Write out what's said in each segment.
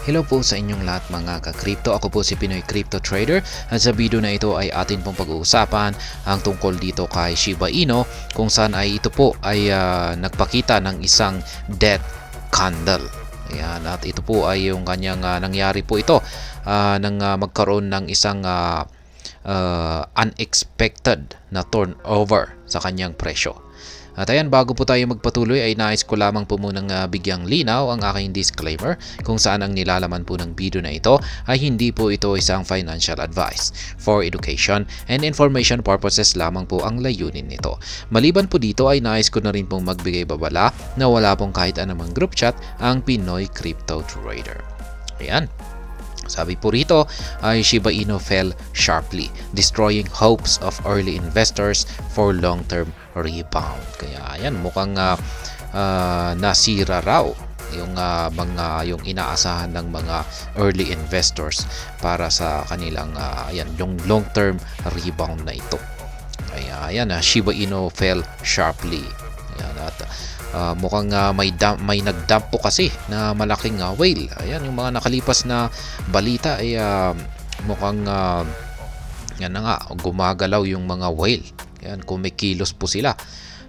Hello po sa inyong lahat mga ka-crypto. Ako po si Pinoy Crypto Trader at sa video na ito ay atin pong pag-uusapan ang tungkol dito kay Shiba Inu kung saan ay ito po ay nagpakita ng isang death candle. Ayan, at ito po ay yung kanyang nangyari po ito nang magkaroon ng isang unexpected na turnover sa kanyang presyo. At ayan, bago po tayo magpatuloy ay nais ko lamang po munang bigyang linaw ang aking disclaimer kung saan ang nilalaman po ng video na ito ay hindi po ito isang financial advice. For education and information purposes lamang po ang layunin nito. Maliban po dito ay nais ko na rin pong magbigay babala na wala pong kahit anumang group chat ang Pinoy Crypto Trader. Ayan. Sabi po rito ay Shiba Inu fell sharply, destroying hopes of early investors for long-term rebound. Kaya ayan, mukhang nasira raw yung yung inaasahan ng mga early investors para sa kanilang yung long-term rebound na ito. Kaya ayan, Shiba Inu fell sharply. Ayan, at mukhang may nagdump po kasi na malaking whale. Ayan, yung mga nakalipas na balita ay mukhang yan na nga, gumagalaw yung mga whale. Ayan, kumikilos po sila.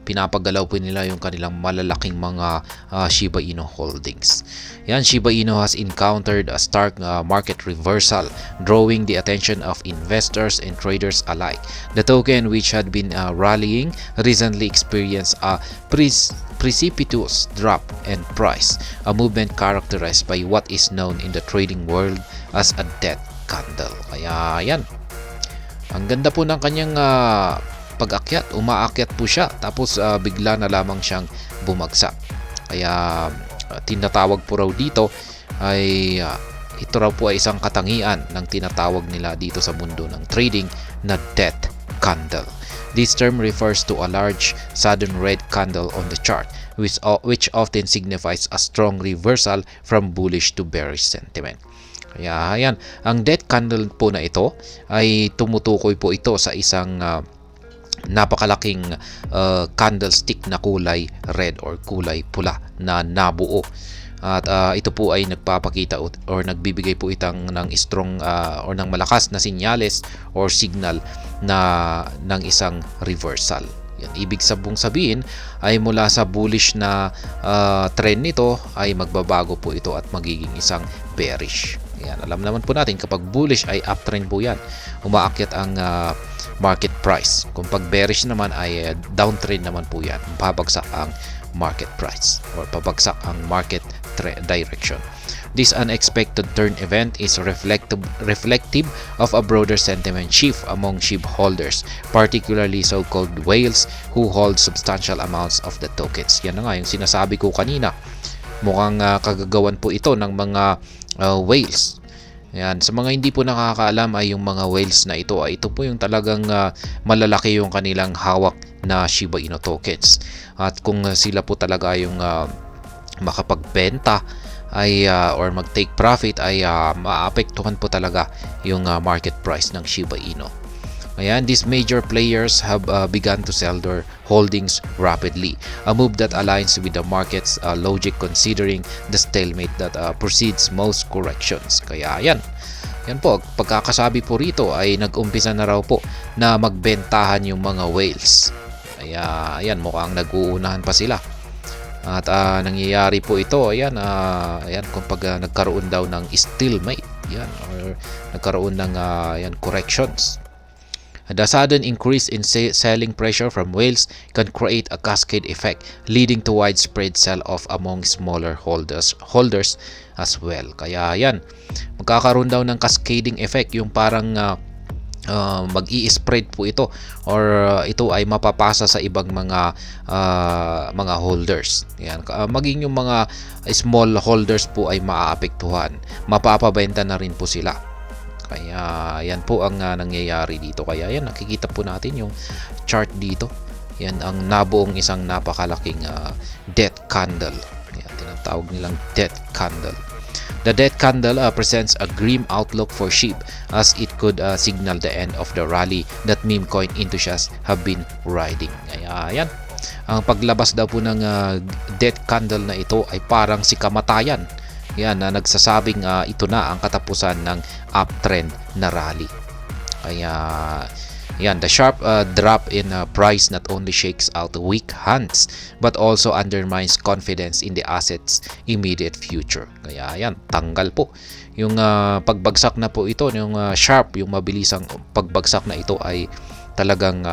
Pinapagalaw po nila yung kanilang malalaking mga Shiba Inu holdings. Yan, Shiba Inu has encountered a stark market reversal, drawing the attention of investors and traders alike. The token, which had been rallying, recently experienced a precipitous drop in price, a movement characterized by what is known in the trading world as a death candle. Kaya yan, ang ganda po ng kanyang pag-akyat, umaakyat po siya tapos bigla na lamang siyang bumagsak. Kaya tinatawag po raw dito ay ito raw po ay isang katangian ng tinatawag nila dito sa mundo ng trading na death candle. This term refers to a large sudden red candle on the chart which often signifies a strong reversal from bullish to bearish sentiment. Kaya ayan, ang death candle po na ito ay tumutukoy po ito sa isang napakalaking candlestick na kulay red or kulay pula na nabuo. At ito po ay nagpapakita or nagbibigay po itang ng strong or ng malakas na sinyales or signal na ng isang reversal. Yan, ibig sabihin ay mula sa bullish na trend nito ay magbabago po ito at magiging isang bearish. Yan, alam naman po natin kapag bullish ay uptrend po yan. Umaakyat ang market price. Kung pag bearish naman ay downtrend naman po yan. Babagsak ang market price or pabagsak ang market direction. This unexpected turn event is reflective of a broader sentiment shift among SHIB holders, particularly so-called whales who hold substantial amounts of the tokens. Yan na nga yung sinasabi ko kanina. Mukhang kagagawan po ito ng mga whales. Yan, sa mga hindi po nakakaalam ay yung mga whales na ito ay ito po yung talagang malalaki yung kanilang hawak na Shiba Inu tokens. At kung sila po talaga yung makapagbenta ay or mag-take profit ay maapektuhan po talaga yung market price ng Shiba Inu. Ayan, these major players have begun to sell their holdings rapidly, a move that aligns with the market's logic considering the stalemate that precedes most corrections. Kaya yan po, pagkakasabi po rito ay nag-umpisa na raw po na magbentahan yung mga whales. Kaya ayan, mukhang nag-uunahan pa sila. At nangyayari po ito, ayan kung pag nagkaroon daw ng stalemate, yan, or nagkaroon ng corrections. The sudden increase in selling pressure from whales can create a cascade effect, leading to widespread sell-off among smaller holders as well. Kaya yan, magkakaroon daw ng cascading effect, yung parang mag-i-spread po ito or ito ay mapapasa sa ibang mga holders. Yan, maging yung mga small holders po ay maaapektuhan, mapapabenta na rin po sila. Kaya yan po ang nangyayari dito. Kaya yan, nakikita po natin yung chart dito. Yan ang nabuong isang napakalaking death candle. Yan, tinatawag nilang death candle. The death candle presents a grim outlook for SHIB as it could signal the end of the rally that meme coin enthusiasts have been riding. Kaya yan, ang paglabas daw po ng death candle na ito ay parang si kamatayan yan na nagsasabing ito na ang katapusan ng uptrend na rally. Kaya yan, the sharp drop in price not only shakes out weak hands but also undermines confidence in the asset's immediate future. Kaya yan, tanggal po. Yung pagbagsak na po ito, yung sharp, yung mabilisang pagbagsak na ito ay talagang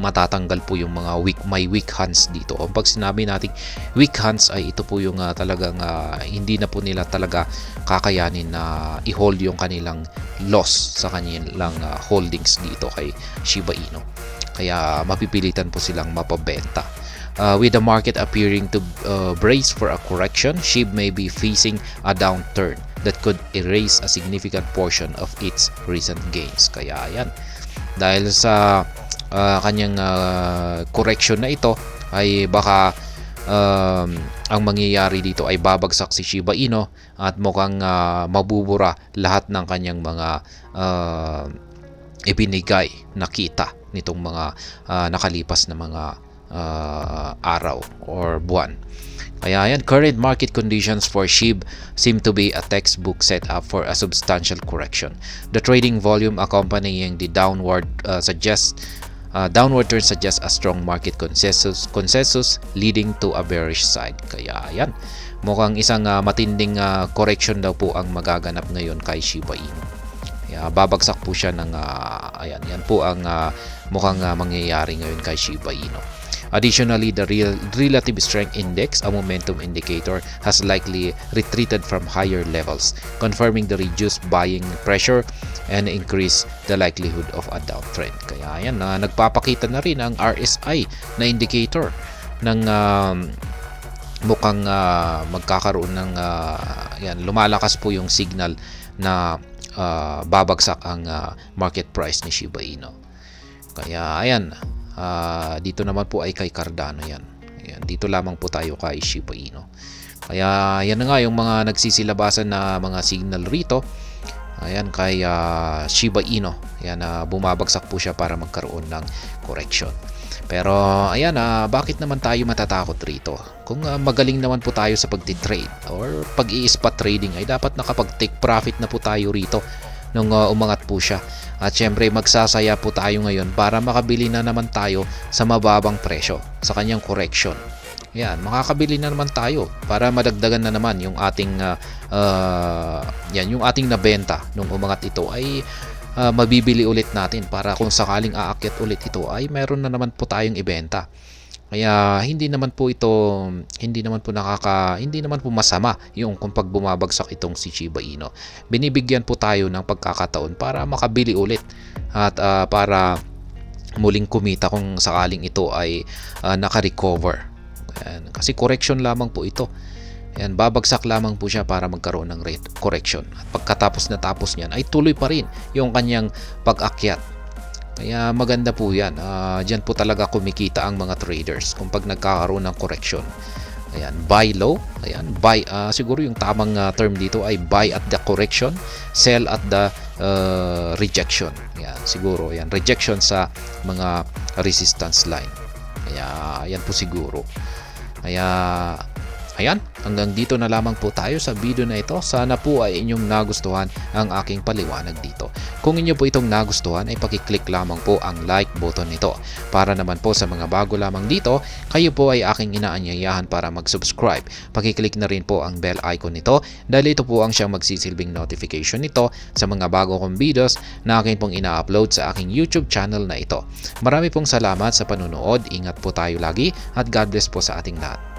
matatanggal po yung mga weak hands dito. O pag sinabi nating weak hands ay ito po yung talagang hindi na po nila talaga kakayanin na i-hold yung kanilang loss sa kanilang holdings dito kay Shiba Inu. Kaya mapipilitan po silang mapabenta. With the market appearing to brace for a correction, SHIB may be facing a downturn that could erase a significant portion of its recent gains. Kaya yan, dahil sa kanyang correction na ito ay baka ang mangyayari dito ay babagsak si Shiba Inu at mukhang mabubura lahat ng kanyang mga ibinigay na kita nitong mga nakalipas na mga araw or buwan. Kaya yan, current market conditions for SHIB seem to be a textbook setup for a substantial correction. The trading volume accompanying the downward turn suggests a strong market consensus leading to a bearish side. Kaya yan, mukhang isang matinding correction daw po ang magaganap ngayon kay Shiba Inu. Kaya babagsak po siya ng ayan, yan po ang mukhang mangyayari ngayon kay Shiba Inu. Additionally, the relative strength index, a momentum indicator, has likely retreated from higher levels, confirming the reduced buying pressure and increase the likelihood of a downtrend. Kaya yan, nagpapakita na rin ang RSI na indicator ng mukhang magkakaroon ng yan, lumalakas po yung signal na babagsak ang market price ni Shiba Inu. Kaya ayan, dito naman po ay kay Cardano yan. Ayan, dito lamang po tayo kay Shiba Inu. Kaya yan na nga yung mga nagsisilabasan na mga signal rito. Ayan, kay Shiba Inu. Ayan, bumabagsak po siya para magkaroon ng correction. Pero ayan, bakit naman tayo matatakot rito? Kung magaling naman po tayo sa pagtitrade or pag-i-spot trading ay dapat nakapag-take profit na po tayo rito nung umangat po siya. At syempre magsasaya po tayo ngayon para makabili na naman tayo sa mababang presyo sa kanyang correction. Yan, makakabili na naman tayo para madagdagan na naman yung ating yung ating nabenta nung umangat ito ay mabibili ulit natin para kung sakaling aakyat ulit ito ay meron na naman po tayong ibenta. Kaya hindi naman po masama yung kung pag bumabagsak itong si Shiba Inu. Binibigyan po tayo ng pagkakataon para makabili ulit at para muling kumita kung sakaling ito ay naka-recover. Kasi correction lamang po ito. Ayan, babagsak lamang po siya para magkaroon ng correction. At pagkatapos niyan ay tuloy pa rin yung kanyang pag-akyat. Kaya maganda po yan. Diyan po talaga kumikita ang mga traders kung pag nagkakaroon ng correction. Ayan, buy low. Ayan, buy. Siguro yung tamang term dito ay buy at the correction, sell at the rejection. Ayan, siguro. Ayan, rejection sa mga resistance line. Kaya, ayan po siguro. Kaya, ayan, hanggang dito na lamang po tayo sa video na ito. Sana po ay inyong nagustuhan ang aking paliwanag dito. Kung inyo po itong nagustuhan ay pakiclick lamang po ang like button nito. Para naman po sa mga bago lamang dito, kayo po ay aking inaanyayahan para mag-subscribe. Pakiclick na rin po ang bell icon nito dahil ito po ang siyang magsisilbing notification nito sa mga bago kong videos na akin pong ina-upload sa aking YouTube channel na ito. Marami pong salamat sa panunood. Ingat po tayo lagi at God bless po sa ating lahat.